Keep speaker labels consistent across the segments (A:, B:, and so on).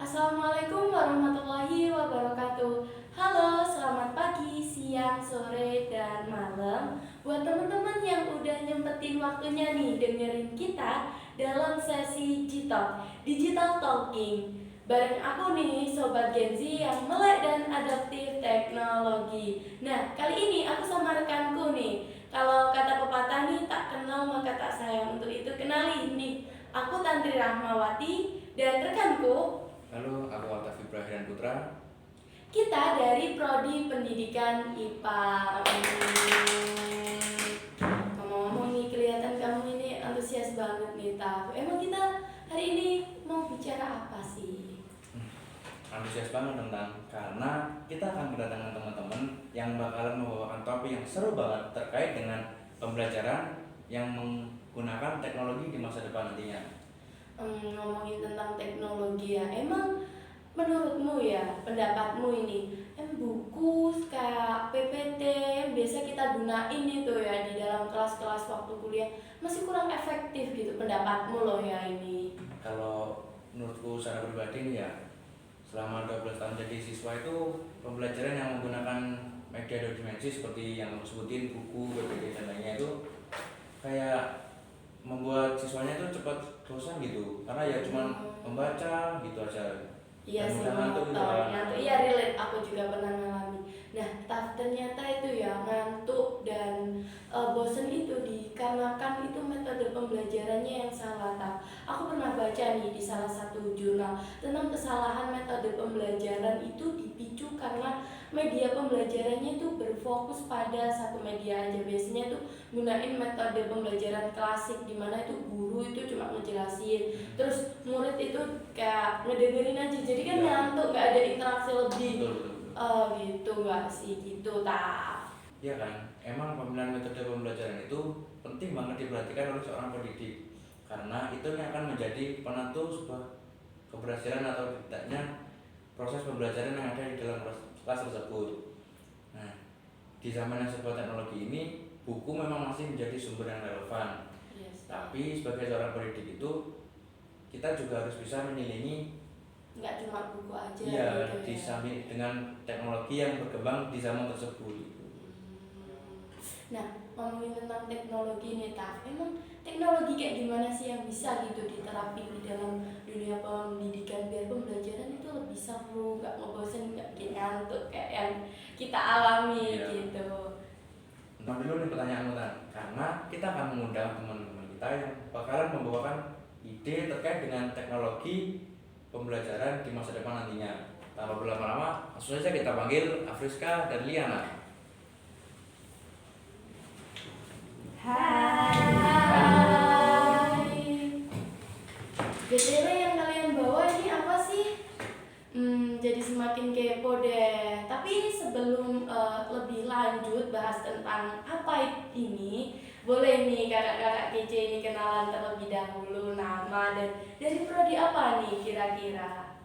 A: Assalamualaikum warahmatullahi wabarakatuh. Halo, selamat pagi, siang, sore, dan malam buat teman-teman yang udah nyempetin waktunya nih dengerin kita dalam sesi G-Talk, Digital Talking. Bareng aku nih, Sobat Gen Z yang melek dan adaptif teknologi. Nah, kali ini aku sama rekanku nih. Kalau kata pepatah nih, tak kenal maka tak sayang. Untuk itu kenali nih, aku Tantri Rahmawati dan rekanku.
B: Halo, aku Altaf Ibrahim Putra.
A: Kita dari Prodi Pendidikan IPA. Ngomong-ngomong nih, kelihatan kamu ini antusias banget nih, Taf. Emang kita hari ini mau bicara apa sih?
B: Antusias banget karena kita akan kedatangan teman-teman yang bakalan membawakan topik yang seru banget terkait dengan pembelajaran yang menggunakan teknologi di masa depan nantinya.
A: Ngomongin tentang teknologi ya, emang menurutmu ya, pendapatmu ini, buku kayak PPT yang biasa kita gunain itu ya di dalam kelas-kelas waktu kuliah masih kurang efektif gitu, pendapatmu loh ya ini?
B: Kalau menurutku secara pribadi nih ya, selama 12 tahun jadi siswa itu pembelajaran yang menggunakan media dua dimensi seperti yang aku sebutin buku, PPT dan lainnya itu kayak membuat siswanya itu cepat bosan gitu karena ya cuma membaca gitu aja.
A: Iya
B: Dan
A: sih,
B: mudah ngantuk gitu kan.
A: ngantuk, iya relate, aku juga pernah ngalami. Nah, ternyata itu ya ngantuk dan bosen itu dikarenakan itu metode pembelajarannya yang salah. Aku pernah baca nih di salah satu jurnal tentang kesalahan metode pembelajaran itu dipicu karena media pembelajarannya itu berfokus pada satu media aja. Biasanya tuh gunain metode pembelajaran klasik di mana itu guru itu cuma ngejelasin, terus murid itu kayak ngedengerin aja, jadi kan ngantuk, nggak ada interaksi lebih.
B: Betul.
A: Gitu nggak sih, gitu tak?
B: Iya kan, emang pemilihan metode pembelajaran itu penting banget diperhatikan oleh seorang pendidik karena itu yang akan menjadi penentu sebuah keberhasilan atau tidaknya proses pembelajaran yang ada di dalam kelas tersebut. Nah, di zaman yang serba teknologi ini, buku memang masih menjadi sumber yang relevan.
A: Yes.
B: Tapi sebagai seorang pendidik itu, kita juga harus bisa menyelingi
A: Nggak cuma buku aja
B: iya,
A: gitu
B: di
A: ya.
B: samping dengan teknologi yang berkembang di zaman tersebut.
A: Nah, ngomongin tentang teknologi nih, Taf, emang teknologi kayak gimana sih yang bisa gitu diterapin di dalam dunia pendidikan biar pembelajaran itu lebih seru, nggak ngebosen, nggak bikin ngantuk kayak yang kita alami gitu.
B: Nah, dulu nih pertanyaanmu kan, karena kita akan mengundang teman-teman kita yang bakalan membawakan ide terkait dengan teknologi pembelajaran di masa depan nantinya. Tanpa berlama-lama, langsung saja kita panggil Afriska dan Liana.
A: Hai. BTW yang kalian bawa ini apa sih? Jadi semakin kepo deh. Tapi sebelum lebih lanjut bahas tentang apa ini, boleh nih kakak-kakak kece ini kenalan terlebih dahulu nama dan dari prodi apa nih kira-kira?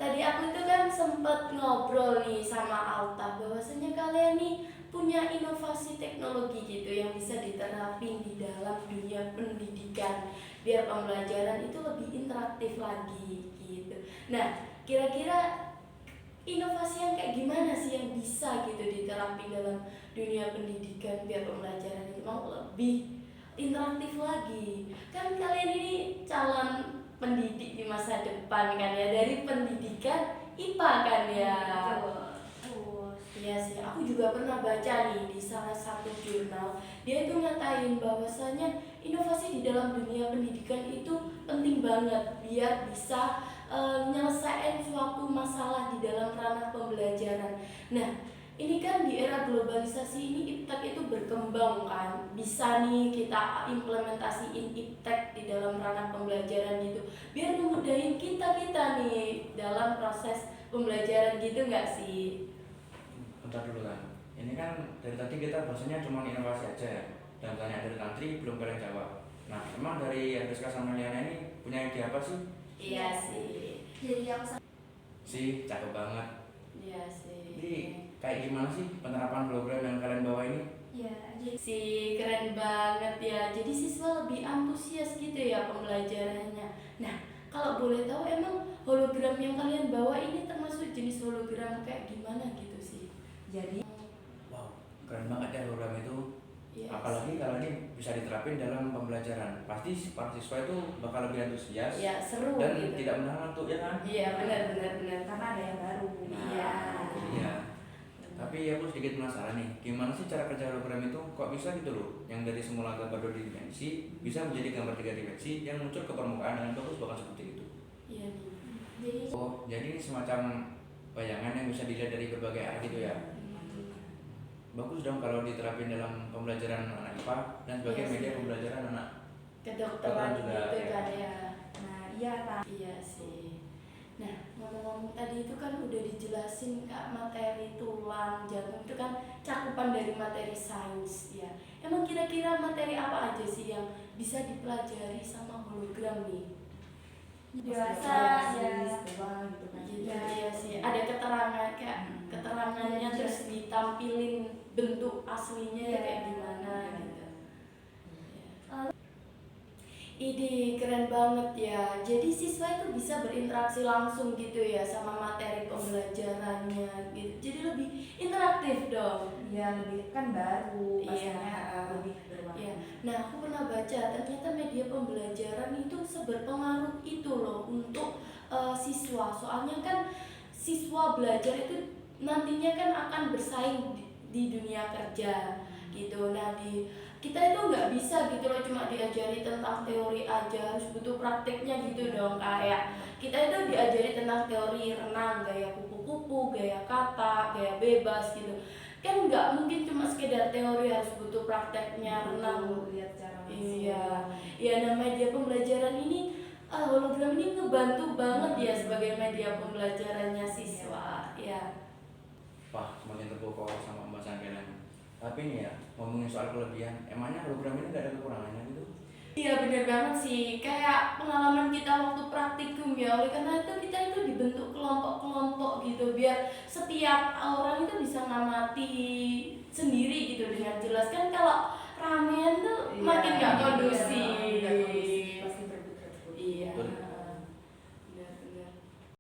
A: Tadi aku itu kan sempet ngobrol nih sama Alta bahwasanya kalian nih punya inovasi teknologi gitu yang bisa diterapin di dalam dunia pendidikan biar pembelajaran itu lebih interaktif lagi gitu. Nah, kira-kira inovasi yang kayak gimana sih yang bisa gitu diterapin dalam dunia pendidikan biar pembelajaran itu mau lebih interaktif lagi? Kan kalian ini calon pendidik di masa depan kan ya, dari pendidikan IPA kan ya. Iya sih, aku juga pernah baca nih di salah satu jurnal. Dia itu ngatain bahwasanya inovasi di dalam dunia pendidikan itu penting banget biar bisa nyelesain suatu masalah di dalam ranah pembelajaran. Nah, ini kan di era globalisasi ini iptek itu berkembang kan. Bisa nih kita implementasiin iptek di dalam ranah pembelajaran gitu. Biar ngemudahin kita nih dalam proses pembelajaran gitu nggak sih?
B: Bentar dulu kan, ini kan dari tadi kita bahasanya cuma inovasi aja ya. Dan tanya dari Tantri belum kalian jawab. Nah, emang dari Afriska sama Liana ini punya ide apa sih?
A: Iya sih. Jadi yang
B: Sih, cakep banget.
A: Iya sih.
B: Jadi kayak gimana sih penerapan program yang kalian bawa ini?
A: Ya, jadi keren banget ya. Jadi siswa lebih antusias gitu ya pembelajarannya. Nah, kalau boleh tahu emang hologram yang kalian bawa ini termasuk jenis hologram kayak gimana gitu sih?
C: Jadi
B: Wow, keren banget ya program itu.
A: Yes.
B: Apalagi kalau ini bisa diterapin dalam pembelajaran, pasti para siswa itu bakal lebih antusias
A: Ya seru
B: dan
A: gitu.
B: tidak menahan tuh ya kan?
A: Iya benar.
C: karena ada yang baru.
B: Nah,
A: Iya.
B: iya. Tapi aku sedikit penasaran nih, gimana sih cara kerja hologram itu kok bisa gitu loh, yang dari semula gambar 2 dimensi bisa menjadi gambar 3 dimensi yang muncul ke permukaan dengan bagus bahkan seperti itu.
A: Iya nih. Jadi
B: Oh, jadi ini semacam bayangan yang bisa dilihat dari berbagai arah gitu ya. Bagus dong kalau diterapin dalam pembelajaran anak IPA dan sebagai
A: Iya
B: media
A: sih.
B: pembelajaran anak.
A: kedokteran
B: Juga,
A: gitu
B: ya.
A: kan ya.
C: Nah, iya Kak.
A: Iya sih. Nah, ngomong-ngomong tadi itu kan udah dijelasin Kak, materi tulang, jantung itu kan cakupan dari materi sains ya. Emang kira-kira materi apa aja sih yang bisa dipelajari sama hologram nih?
C: Biasa ya doang gitu kan.
A: Gitu ya sih. Ada keterangan kayak keterangannya terus ditampilin bentuk aslinya ya kayak gimana gitu. Ide keren banget ya. Jadi siswa itu bisa berinteraksi langsung gitu ya sama materi pembelajarannya gitu. Jadi lebih interaktif dong.
C: Ya lebih kan baru
A: Iya.
C: pastinya lebih berwarna.
A: Ya. Nah, aku pernah baca ternyata media pembelajaran itu seberpengaruh itu loh untuk siswa. Soalnya kan siswa belajar itu nantinya kan akan bersaing di dunia kerja gitu. Nah, kita itu nggak bisa gitu loh cuma diajari tentang teori aja, harus butuh prakteknya gitu dong. Kayak kita itu diajari tentang teori renang, gaya kupu-kupu, gaya kata, gaya bebas gitu. Kan nggak mungkin cuma sekedar teori, harus butuh prakteknya renang.
C: Lihat cara langsung.
A: Iya, ya nah media pembelajaran ini, hologram ini ngebantu banget ya sebagai media pembelajarannya siswa. Ya,
B: Wah, semakin terpukau sama pembahasan kalian. Tapi nih ya, ngomongin soal kelebihan, emangnya hologram ini gak ada kekurangannya gitu?
A: iya bener banget sih. Kayak pengalaman kita waktu praktikum ya. Oleh karena itu kita itu dibentuk kelompok-kelompok gitu biar setiap orang itu bisa ngamati sendiri gitu dengan jelas. Kan kalau ramean tuh
C: Iya,
A: makin gak
C: iya.
A: kondusif.